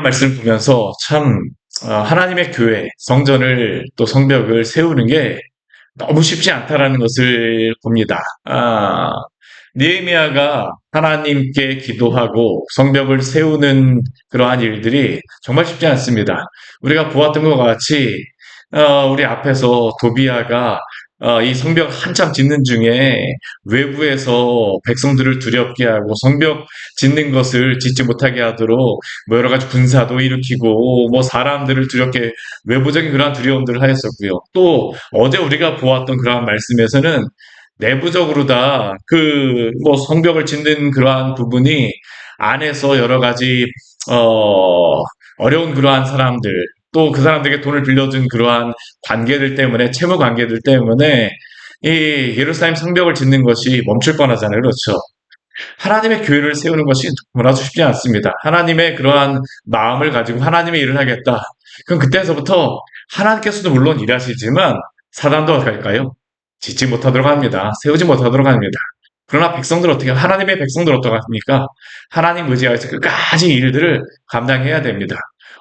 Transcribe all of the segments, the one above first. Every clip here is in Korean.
말씀을 보면서 참 하나님의 교회, 성전을 또 성벽을 세우는 게 너무 쉽지 않다라는 것을 봅니다. 느헤미야가 하나님께 기도하고 성벽을 세우는 그러한 일들이 정말 쉽지 않습니다. 우리가 보았던 것 같이 우리 앞에서 도비아가 이 성벽 한참 짓는 중에 외부에서 백성들을 두렵게 하고 성벽 짓는 것을 짓지 못하게 하도록 뭐 여러 가지 군사도 일으키고 뭐 사람들을 두렵게 외부적인 그러한 두려움들을 하였었고요. 또 어제 우리가 보았던 그러한 말씀에서는 내부적으로 다 그 뭐 성벽을 짓는 그러한 부분이 안에서 여러 가지 어 어려운 그러한 사람들 또 그 사람들에게 돈을 빌려준 그러한 관계들 때문에 채무 관계들 때문에 이 예루살렘 성벽을 짓는 것이 멈출 뻔하잖아요. 그렇죠? 하나님의 교회를 세우는 것이 너무나도 쉽지 않습니다. 하나님의 그러한 마음을 가지고 하나님의 일을 하겠다. 그럼 그때서부터 하나님께서도 물론 일하시지만 사단도 어떻게 할까요? 짓지 못하도록 합니다. 세우지 못하도록 합니다. 그러나 백성들 어떻게 하나님의 백성들 어떡합니까? 하나님 의지하여서 끝까지 일들을 감당해야 됩니다.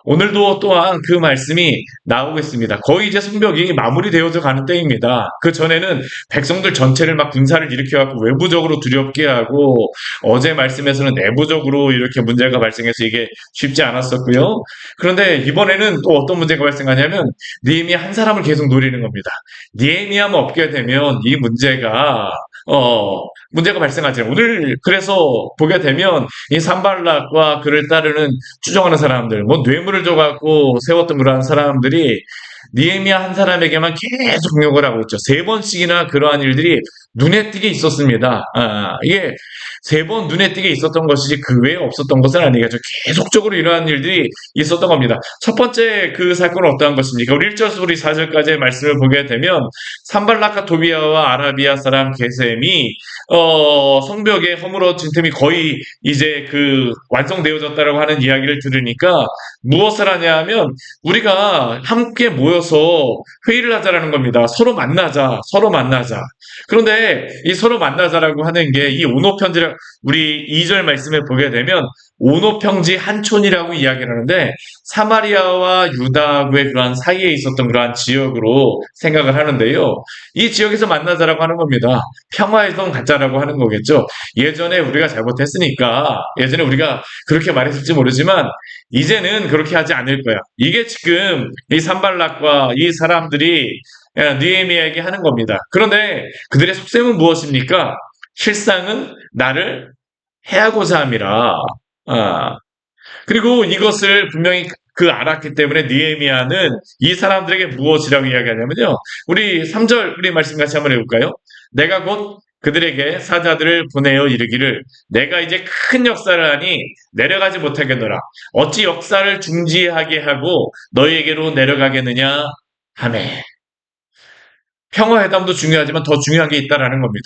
오늘도 또한 그 말씀이 나오고 있습니다. 거의 이제 성벽이 마무리되어져 가는 때입니다. 그 전에는 백성들 전체를 막 군사를 일으켜갖고 외부적으로 두렵게 하고 어제 말씀에서는 내부적으로 이렇게 문제가 발생해서 이게 쉽지 않았었고요. 그런데 이번에는 또 어떤 문제가 발생하냐면 느헤미야 한 사람을 계속 노리는 겁니다. 느헤미야만 없게 되면 이 문제가 발생하죠. 오늘 그래서 보게 되면 이 산발락과 그를 따르는 추종하는 사람들, 뭐 뇌물을 줘갖고 세웠던 그러한 사람들이 느헤미야 한 사람에게만 계속 공격을 하고 있죠. 세 번씩이나 그러한 일들이 눈에 띄게 있었습니다. 이게 세 번 눈에 띄게 있었던 것이지 그 외에 없었던 것은 아니겠죠. 계속적으로 이러한 일들이 있었던 겁니다. 첫 번째 그 사건은 어떠한 것입니까? 우리 1절에서 우리 4절까지의 말씀을 보게 되면 산발락과 도비아와 아라비아 사람 게셈이 성벽에 허물어진 틈이 거의 이제 그 완성되어졌다라고 하는 이야기를 들으니까 무엇을 하냐 하면 우리가 함께 모여서 회의를 하자라는 겁니다. 서로 만나자, 서로 만나자. 그런데 이 서로 만나자라고 하는 게 이 오노편지라 우리 2절 말씀에 보게 되면 오노평지 한촌이라고 이야기를 하는데 사마리아와 유다의 그러한 사이에 있었던 그러한 지역으로 생각을 하는데요. 이 지역에서 만나자라고 하는 겁니다. 평화의 성 갖자라고 하는 거겠죠. 예전에 우리가 잘못했으니까 예전에 우리가 그렇게 말했을지 모르지만 이제는 그렇게 하지 않을 거야. 이게 지금 이 산발락과 이 사람들이 느헤미야에게 하는 겁니다. 그런데 그들의 속셈은 무엇입니까? 실상은 나를 해하고자 함이라. 아, 그리고 이것을 분명히 그 알았기 때문에 느헤미야는 이 사람들에게 무엇이라고 이야기하냐면요. 우리 3절 우리 말씀 같이 한번 해볼까요? 내가 곧 그들에게 사자들을 보내어 이르기를 내가 이제 큰 역사를 하니 내려가지 못하겠노라. 어찌 역사를 중지하게 하고 너희에게로 내려가겠느냐 하매. 평화회담도 중요하지만 더 중요한 게 있다라는 겁니다.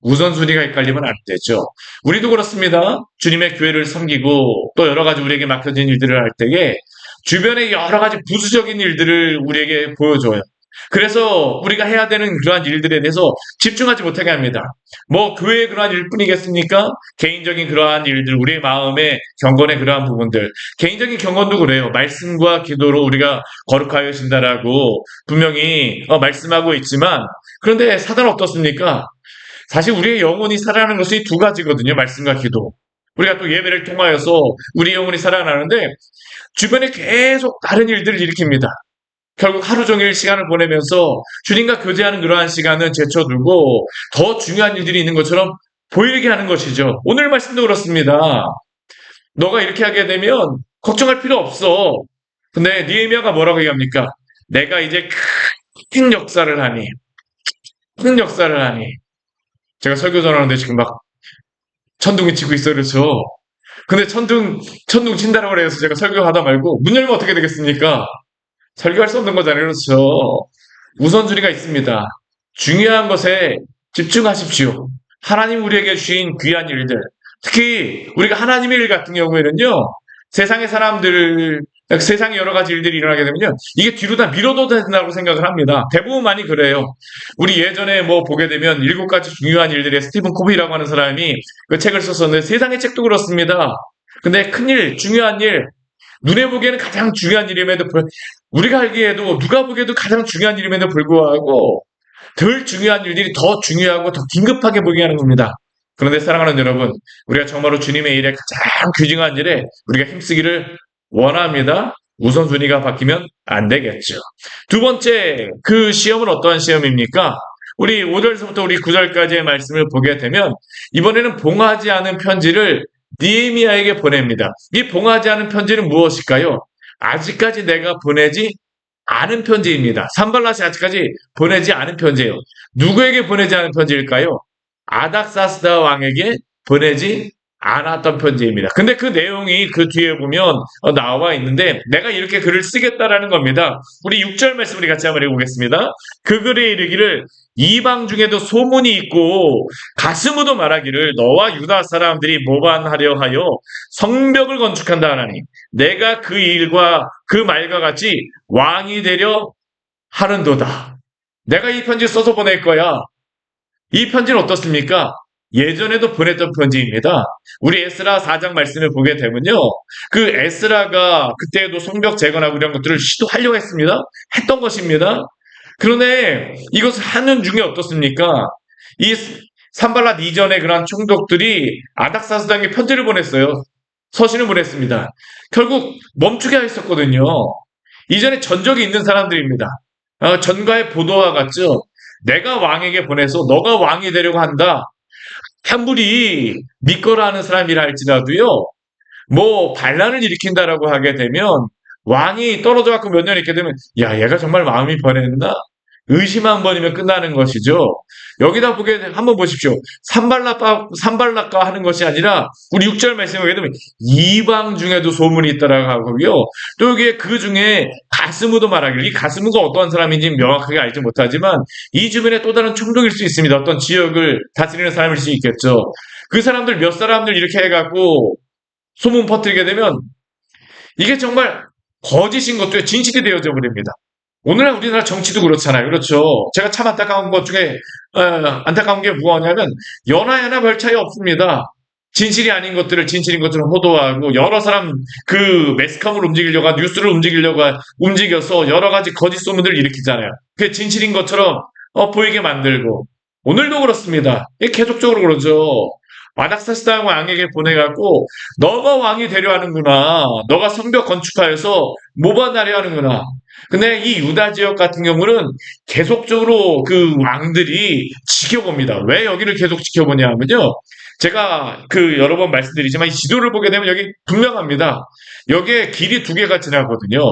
우선순위가 헷갈리면 안 되죠. 우리도 그렇습니다. 주님의 교회를 섬기고 또 여러 가지 우리에게 맡겨진 일들을 할 때에 주변의 여러 가지 부수적인 일들을 우리에게 보여줘요. 그래서 우리가 해야 되는 그러한 일들에 대해서 집중하지 못하게 합니다. 뭐 교회의 그러한 일뿐이겠습니까? 개인적인 그러한 일들, 우리의 마음의 경건의 그러한 부분들. 개인적인 경건도 그래요. 말씀과 기도로 우리가 거룩하여 진다라고 분명히 말씀하고 있지만 그런데 사단은 어떻습니까? 사실 우리의 영혼이 살아나는 것이 두 가지거든요. 말씀과 기도. 우리가 또 예배를 통하여서 우리 영혼이 살아나는데 주변에 계속 다른 일들을 일으킵니다. 결국 하루 종일 시간을 보내면서 주님과 교제하는 그러한 시간은 제쳐두고 더 중요한 일들이 있는 것처럼 보이게 하는 것이죠. 오늘 말씀도 그렇습니다. 너가 이렇게 하게 되면 걱정할 필요 없어. 근데 느헤미야가 뭐라고 얘기합니까? 내가 이제 큰 역사를 하니, 큰 역사를 하니. 제가 설교 전하는데 지금 막 천둥이 치고 있어요. 그렇죠? 근데 천둥 친다라고 그래서 제가 설교하다 말고 문 열면 어떻게 되겠습니까? 설교할 수 없는 거잖아요. 그렇죠? 우선순위가 있습니다. 중요한 것에 집중하십시오. 하나님 우리에게 주신 귀한 일들. 특히 우리가 하나님의 일 같은 경우에는요. 세상의 사람들, 세상에 여러 가지 일들이 일어나게 되면요. 이게 뒤로 다 밀어도 된다고 생각을 합니다. 대부분 많이 그래요. 우리 예전에 뭐 보게 되면 7가지 중요한 일들에 스티븐 코비라고 하는 사람이 그 책을 썼었는데 세상의 책도 그렇습니다. 근데 큰일, 중요한 일, 눈에 보기에는 가장 중요한 일임에도 우리가 알기에도 누가 보기에도 가장 중요한 일임에도 불구하고 덜 중요한 일들이 더 중요하고 더 긴급하게 보이게 하는 겁니다. 그런데 사랑하는 여러분, 우리가 정말로 주님의 일에 가장 귀중한 일에 우리가 힘쓰기를 원합니다. 우선순위가 바뀌면 안 되겠죠. 두 번째, 그 시험은 어떠한 시험입니까? 우리 5절에서부터 우리 9절까지의 말씀을 보게 되면 이번에는 봉하지 않은 편지를 느헤미야에게 보냅니다. 이 봉하지 않은 편지는 무엇일까요? 아직까지 내가 보내지 않은 편지입니다. 산발랏이 아직까지 보내지 않은 편지예요. 누구에게 보내지 않은 편지일까요? 아닥사스다 왕에게 보내지 않았던 편지입니다. 근데 그 내용이 그 뒤에 보면 나와 있는데 내가 이렇게 글을 쓰겠다라는 겁니다. 우리 6절 말씀 우리 같이 한번 읽어보겠습니다. 그 글에 이르기를 이방 중에도 소문이 있고 가스무도 말하기를 너와 유다 사람들이 모반하려 하여 성벽을 건축한다 하나니 내가 그 일과 그 말과 같이 왕이 되려 하는도다. 내가 이 편지 써서 보낼 거야. 이 편지는 어떻습니까? 예전에도 보냈던 편지입니다. 우리 에스라 4장 말씀을 보게 되면요. 그 에스라가 그때에도 성벽 재건하고 이런 것들을 시도하려고 했습니다. 했던 것입니다. 그런데 이것을 하는 중에 어떻습니까? 이 산발랏 이전의 그러한 총독들이 아닥사스당에 편지를 보냈어요. 서신을 보냈습니다. 결국 멈추게 했었거든요. 이전에 전적이 있는 사람들입니다. 전가의 보도와 같죠. 내가 왕에게 보내서 너가 왕이 되려고 한다. 아무리 믿거라 하는 사람이라 할지라도요. 뭐 반란을 일으킨다라고 하게 되면 왕이 떨어져 갖고 몇 년 있게 되면 야 얘가 정말 마음이 변했나? 의심 한 번이면 끝나는 것이죠. 여기다 보게 한번 보십시오. 산발락과 하는 것이 아니라 우리 6절 말씀에 보게 되면 이방 중에도 소문이 있다라고 하고요. 또 여기에 그 중에 가스무도 말하기를 이 가스무가 어떠한 사람인지 명확하게 알지 못하지만 이 주변에 또 다른 총독일 수 있습니다. 어떤 지역을 다스리는 사람일 수 있겠죠. 그 사람들 몇 사람들 이렇게 해갖고 소문 퍼뜨리게 되면 이게 정말 거짓인 것도 진실이 되어져 버립니다. 오늘날 우리나라 정치도 그렇잖아요. 그렇죠. 제가 참 안타까운 것 중에 안타까운 게 뭐냐면 연하야나 별 차이 없습니다. 진실이 아닌 것들을 진실인 것처럼 호도하고 여러 사람 그 매스컴을 움직이려고 뉴스를 움직여서 여러 가지 거짓 소문들을 일으키잖아요. 그게 진실인 것처럼 보이게 만들고 오늘도 그렇습니다. 이게 계속적으로 그러죠. 아닥사스다 왕에게 보내갖고 너가 왕이 되려 하는구나. 너가 성벽 건축하여서 모반하려 하는구나. 근데 이 유다 지역 같은 경우는 계속적으로 그 왕들이 지켜봅니다. 왜 여기를 계속 지켜보냐 하면요. 제가 그 여러 번 말씀드리지만 이 지도를 보게 되면 여기 분명합니다. 여기에 길이 두 개가 지나거든요.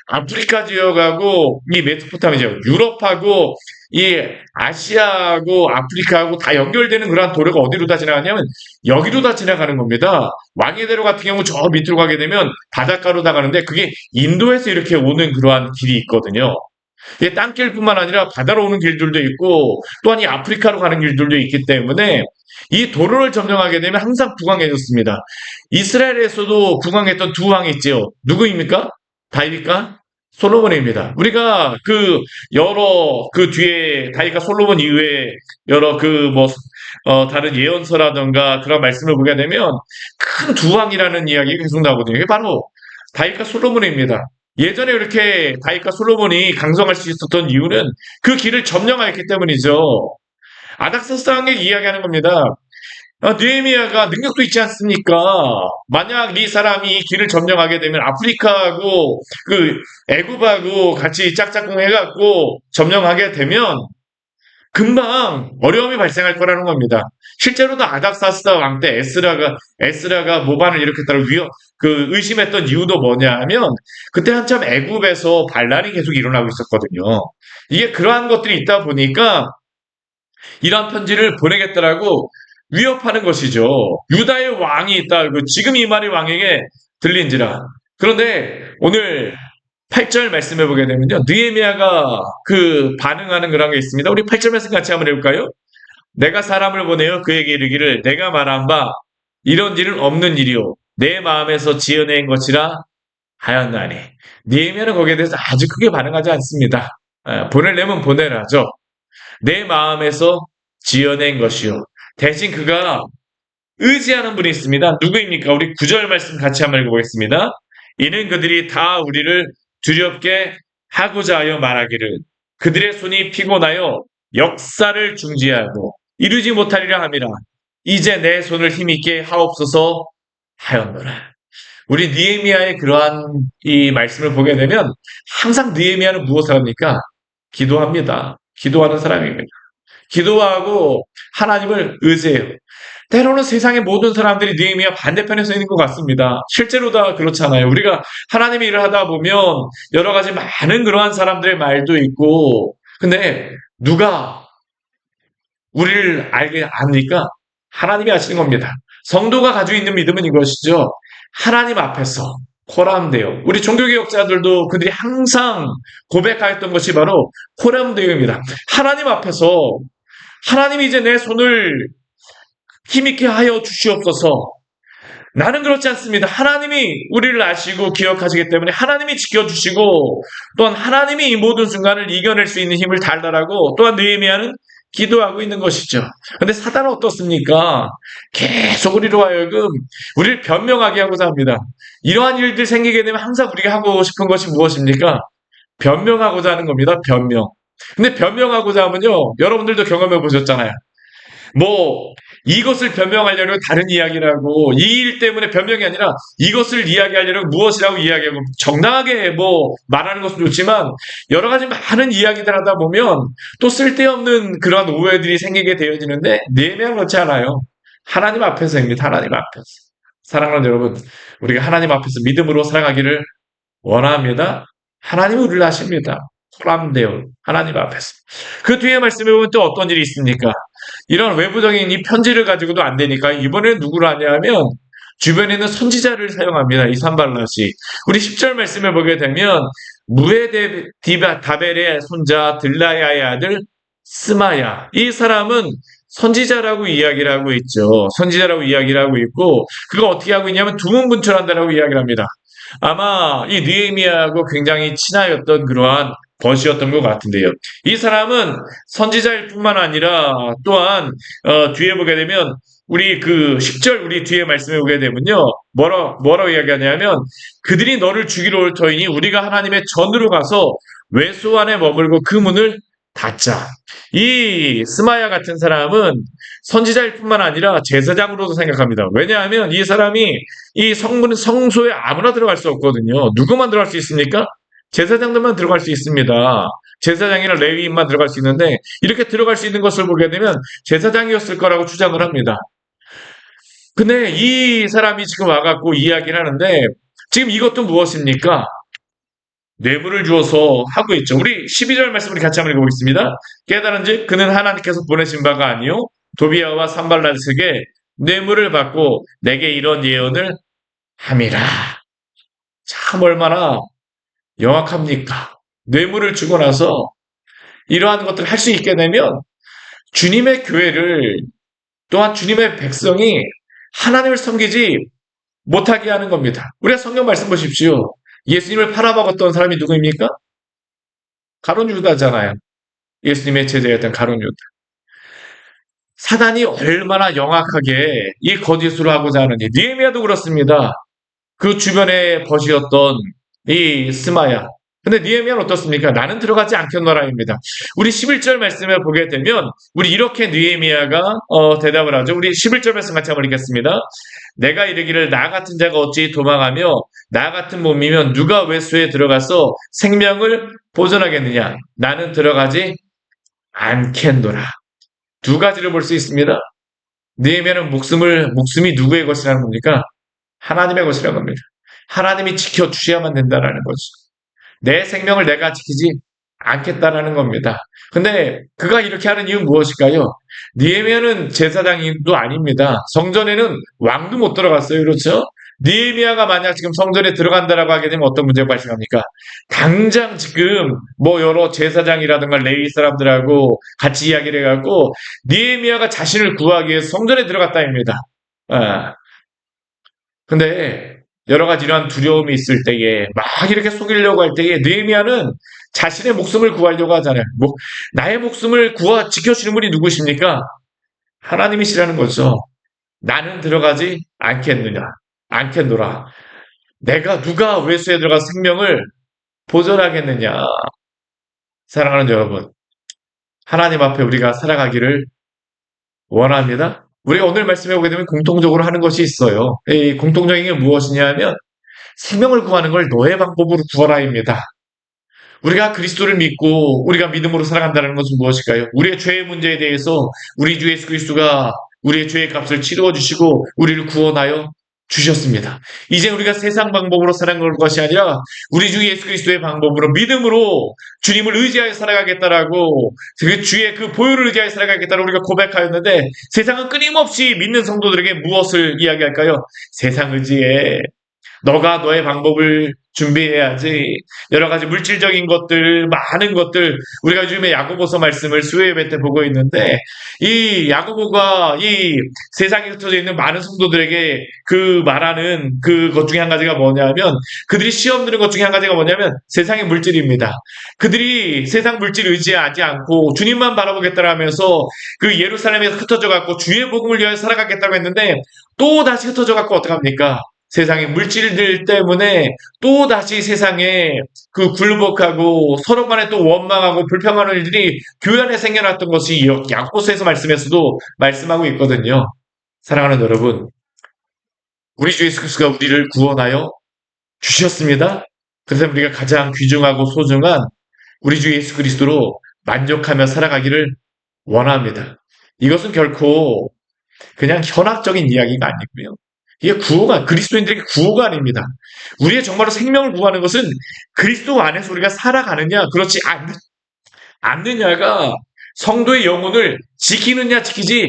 아프리카 지역하고 이 메소포타미아, 유럽하고 이 아시아하고 아프리카하고 다 연결되는 그러한 도로가 어디로 다 지나가냐면 여기로 다 지나가는 겁니다. 왕의대로 같은 경우 저 밑으로 가게 되면 바닷가로 다 가는데 그게 인도에서 이렇게 오는 그러한 길이 있거든요. 이게 땅길뿐만 아니라 바다로 오는 길들도 있고 또한 이 아프리카로 가는 길들도 있기 때문에 이 도로를 점령하게 되면 항상 부강해졌습니다. 이스라엘에서도 부강했던 두 왕이 있죠. 누구입니까? 다윗과 솔로몬입니다. 우리가 그 여러 그 뒤에 다윗과 솔로몬 이후에 여러 다른 예언서라든가 그런 말씀을 보게 되면 큰 두 왕이라는 이야기가 계속 나오거든요. 이게 바로 다윗과 솔로몬입니다. 예전에 이렇게 다윗과 솔로몬이 강성할 수 있었던 이유는 그 길을 점령하였기 때문이죠. 아닥사스당에 이야기하는 겁니다. 느헤미야가 능력도 있지 않습니까? 만약 이 사람이 이 길을 점령하게 되면 아프리카하고 그 애굽하고 같이 짝짝꿍 해갖고 점령하게 되면 금방 어려움이 발생할 거라는 겁니다. 실제로도 아닥사스다 왕 때 에스라가 모반을 일으켰다고 의심했던 이유도 뭐냐 하면 그때 한참 애굽에서 반란이 계속 일어나고 있었거든요. 이게 그러한 것들이 있다 보니까 이러한 편지를 보내겠다라고 위협하는 것이죠. 유다의 왕이 있다. 지금 이 말이 왕에게 들린지라. 그런데 오늘 8절 말씀해 보게 되면요. 느헤미야가 반응하는 그런 게 있습니다. 우리 8절 말씀 같이 한번 해볼까요? 내가 사람을 보내어 그에게 이르기를 내가 말한 바 이런 일은 없는 일이요. 내 마음에서 지어낸 것이라 하였나니. 느헤미야는 거기에 대해서 아주 크게 반응하지 않습니다. 보내려면 보내라죠. 내 마음에서 지어낸 것이요. 대신 그가 의지하는 분이 있습니다. 누구입니까? 우리 9절 말씀 같이 한번 읽어보겠습니다. 이는 그들이 다 우리를 두렵게 하고자 하여 말하기를 그들의 손이 피곤하여 역사를 중지하고 이루지 못하리라 함이라. 이제 내 손을 힘있게 하옵소서 하였노라. 우리 느헤미야의 그러한 이 말씀을 보게 되면 항상 느헤미야는 무엇을 합니까? 기도합니다. 기도하는 사람입니다. 기도하고 하나님을 의지해요. 때로는 세상의 모든 사람들이 느헤미야 반대편에 서 있는 것 같습니다. 실제로 다 그렇잖아요. 우리가 하나님의 일을 하다 보면 여러 가지 많은 그러한 사람들의 말도 있고, 근데 누가 우리를 알게 압니까? 하나님이 아시는 겁니다. 성도가 가지고 있는 믿음은 이것이죠. 하나님 앞에서 호람되어 우리 종교개혁자들도 그들이 항상 고백하였던 것이 바로 호람되어입니다. 하나님 앞에서 하나님이 이제 내 손을 힘있게 하여 주시옵소서. 나는 그렇지 않습니다. 하나님이 우리를 아시고 기억하시기 때문에 하나님이 지켜주시고 또한 하나님이 이 모든 순간을 이겨낼 수 있는 힘을 달라라고 또한 느헤미야는 기도하고 있는 것이죠. 근데 사단은 어떻습니까? 계속 우리로 하여금 우리를 변명하게 하고자 합니다. 이러한 일들 생기게 되면 항상 우리가 하고 싶은 것이 무엇입니까? 변명하고자 하는 겁니다. 변명. 근데 변명하고자 하면요, 여러분들도 경험해 보셨잖아요. 뭐 이것을 변명하려면 다른 이야기라고, 이 일 때문에 변명이 아니라 이것을 이야기하려면 무엇이라고 이야기하고 정당하게 뭐 말하는 것은 좋지만 여러 가지 많은 이야기들 하다 보면 또 쓸데없는 그런 오해들이 생기게 되어지는데 느헤미야는 그렇지 않아요. 하나님 앞에서입니다. 하나님 앞에서. 사랑하는 여러분, 우리가 하나님 앞에서 믿음으로 살아가기를 원합니다. 하나님이 우리를 아십니다. 호람되어 하나님 앞에서. 그 뒤에 말씀해 보면 또 어떤 일이 있습니까? 이런 외부적인 이 편지를 가지고도 안 되니까 이번에는 누구를 하냐면 주변에 있는 선지자를 사용합니다. 이 산발랏이. 우리 10절 말씀을 보게 되면 무에다벨의 손자 들라야의 아들 스마야. 이 사람은 선지자라고 이야기를 하고 있죠. 선지자라고 이야기를 하고 있고 그가 어떻게 하고 있냐면 두문분출한다라고 이야기를 합니다. 아마 이 느헤미야하고 굉장히 친하였던 그러한 벗이었던 것 같은데요. 이 사람은 선지자일 뿐만 아니라 또한 뒤에 보게 되면 우리 그 10절 우리 뒤에 말씀해 보게 되면요. 뭐라고 이야기하냐면 그들이 너를 죽이러 올 터이니 우리가 하나님의 전으로 가서 외소 안에 머물고 그 문을 닫자. 이 스마야 같은 사람은 선지자일 뿐만 아니라 제사장으로도 생각합니다. 왜냐하면 이 사람이 이 성소에 아무나 들어갈 수 없거든요. 누구만 들어갈 수 있습니까? 제사장들만 들어갈 수 있습니다. 제사장이나 레위인만 들어갈 수 있는데 이렇게 들어갈 수 있는 것을 보게 되면 제사장이었을 거라고 추정을 합니다. 근데 이 사람이 지금 와갖고 이야기를 하는데 지금 이것도 무엇입니까? 뇌물을 주어서 하고 있죠. 우리 12절 말씀 우리 같이 한번 읽어보겠습니다. 깨달은즉 그는 하나님께서 보내신 바가 아니요 도비야와 산발랏에게 뇌물을 받고 내게 이런 예언을 함이라. 참 얼마나 영악합니까? 뇌물을 주고 나서 이러한 것들을 할 수 있게 되면 주님의 교회를 또한 주님의 백성이 하나님을 섬기지 못하게 하는 겁니다. 우리가 성경 말씀 보십시오. 예수님을 팔아먹었던 사람이 누구입니까? 가룟 유다잖아요. 예수님의 제자였던 가룟 유다. 사단이 얼마나 영악하게 이 거짓으로 하고자 하느니 느헤미야도 그렇습니다. 그 주변에 벗이었던 이 스마야. 근데 느헤미야는 어떻습니까? 나는 들어가지 않겠노라입니다. 우리 11절 말씀을 보게 되면 우리 이렇게 느헤미야가 대답을 하죠. 우리 11절 말씀 같이 한번 읽겠습니다. 내가 이르기를 나 같은 자가 어찌 도망하며 나 같은 몸이면 누가 외소에 들어가서 생명을 보존하겠느냐. 나는 들어가지 않겠노라. 두 가지를 볼 수 있습니다. 느헤미야는 목숨이 누구의 것이라는 겁니까? 하나님의 것이라는 겁니다. 하나님이 지켜주셔야만 된다는 거죠. 내 생명을 내가 지키지 않겠다라는 겁니다. 근데 그가 이렇게 하는 이유는 무엇일까요? 느헤미야는 제사장도 아닙니다. 성전에는 왕도 못 들어갔어요. 그렇죠? 느헤미야가 만약 지금 성전에 들어간다라고 하게 되면 어떤 문제가 발생합니까? 당장 지금 뭐 여러 제사장이라든가 레위 사람들하고 같이 이야기를 해갖고 느헤미야가 자신을 구하기 위해서 성전에 들어갔다입니다. 아. 근데 여러 가지 이러한 두려움이 있을 때에 막 이렇게 속이려고 할 때에 느헤미야는 자신의 목숨을 구하려고 하잖아요. 나의 목숨을 지켜주는 분이 누구십니까? 하나님이시라는 거죠. 나는 들어가지 않겠노라. 누가 외수에 들어가 생명을 보존하겠느냐. 사랑하는 여러분, 하나님 앞에 우리가 살아가기를 원합니다. 우리가 오늘 말씀해 보게 되면 공통적으로 하는 것이 있어요. 이 공통적인 게 무엇이냐 하면 생명을 구하는 걸 너의 방법으로 구하라입니다. 우리가 그리스도를 믿고 우리가 믿음으로 살아간다는 것은 무엇일까요? 우리의 죄의 문제에 대해서 우리 주 예수 그리스도가 우리의 죄의 값을 치루어 주시고 우리를 구원하여 주셨습니다. 이제 우리가 세상 방법으로 살아갈 것이 아니라 우리 주 예수 그리스도의 방법으로 믿음으로 주님을 의지하여 살아가겠다라고 그 주의 그 보혈을 의지하여 살아가겠다라고 우리가 고백하였는데 세상은 끊임없이 믿는 성도들에게 무엇을 이야기할까요? 세상 의지에 너가 너의 방법을 준비해야지. 여러 가지 물질적인 것들, 많은 것들, 우리가 요즘에 야고보서 말씀을 수요 예배 때 보고 있는데, 이 야고보가 이 세상에 흩어져 있는 많은 성도들에게 그 말하는 그것 중에 한 가지가 뭐냐면, 그들이 시험 드는 것 중에 한 가지가 뭐냐면, 세상의 물질입니다. 그들이 세상 물질을 의지하지 않고 주님만 바라보겠다라면서 그 예루살렘에서 흩어져 갖고 주의 복음을 위하여 살아가겠다고 했는데, 또 다시 흩어져 갖고 어떡합니까? 세상의 물질들 때문에 또 다시 세상에 그 굴복하고 서로 간에 또 원망하고 불평하는 일들이 교회 안에 생겨났던 것이 야고보서에서 말씀에서도 말씀하고 있거든요. 사랑하는 여러분, 우리 주 예수 그리스도가 우리를 구원하여 주셨습니다. 그래서 우리가 가장 귀중하고 소중한 우리 주 예수 그리스도로 만족하며 살아가기를 원합니다. 이것은 결코 그냥 현학적인 이야기가 아니고요. 이게 그리스도인들에게 구호가 아닙니다. 우리의 정말로 생명을 구하는 것은 그리스도 안에서 우리가 살아가느냐, 그렇지 않느냐가 성도의 영혼을 지키느냐, 지키지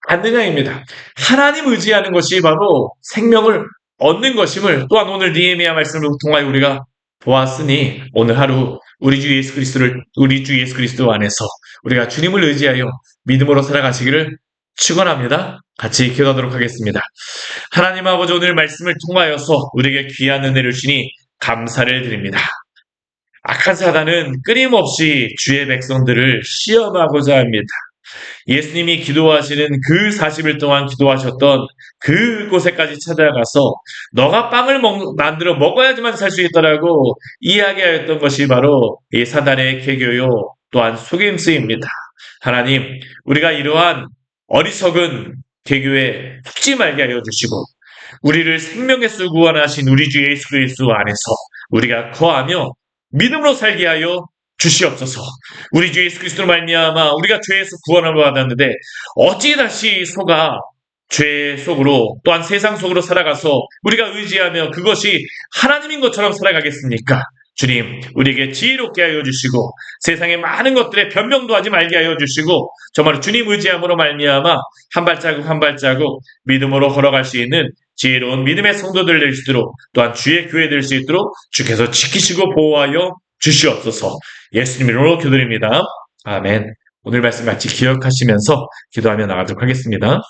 않느냐입니다. 하나님 의지하는 것이 바로 생명을 얻는 것임을 또한 오늘 느헤미야 말씀을 통하여 우리가 보았으니 오늘 하루 우리 주 예수 그리스도 안에서 우리가 주님을 의지하여 믿음으로 살아가시기를 축원합니다. 같이 기도하도록 하겠습니다. 하나님 아버지 오늘 말씀을 통하여서 우리에게 귀한 은혜를 주시니 감사를 드립니다. 악한 사단은 끊임없이 주의 백성들을 시험하고자 합니다. 예수님이 기도하시는 그 40일 동안 기도하셨던 그곳에까지 찾아가서 너가 빵을 만들어 먹어야지만 살 수 있다라고 이야기하였던 것이 바로 이 사단의 계교요 또한 속임수입니다. 하나님, 우리가 이러한 어리석은 계교에 속지 말게 하여 주시고 우리를 생명의 수 구원하신 우리 주 예수 그리스도 안에서 우리가 거하며 믿음으로 살게 하여 주시옵소서. 우리 주 예수 그리스도로 말미암아 우리가 죄에서 구원을 받았는데 어찌 다시 죄 속으로 또한 세상 속으로 살아가서 우리가 의지하며 그것이 하나님인 것처럼 살아가겠습니까? 주님, 우리에게 지혜롭게 하여 주시고 세상의 많은 것들에 변명도 하지 말게 하여 주시고 정말 주님 의지함으로 말미암아 한 발자국 한 발자국 믿음으로 걸어갈 수 있는 지혜로운 믿음의 성도들 될 수 있도록 또한 주의 교회 될 수 있도록 주께서 지키시고 보호하여 주시옵소서. 예수님 이름으로 기도드립니다. 아멘. 오늘 말씀 같이 기억하시면서 기도하며 나가도록 하겠습니다.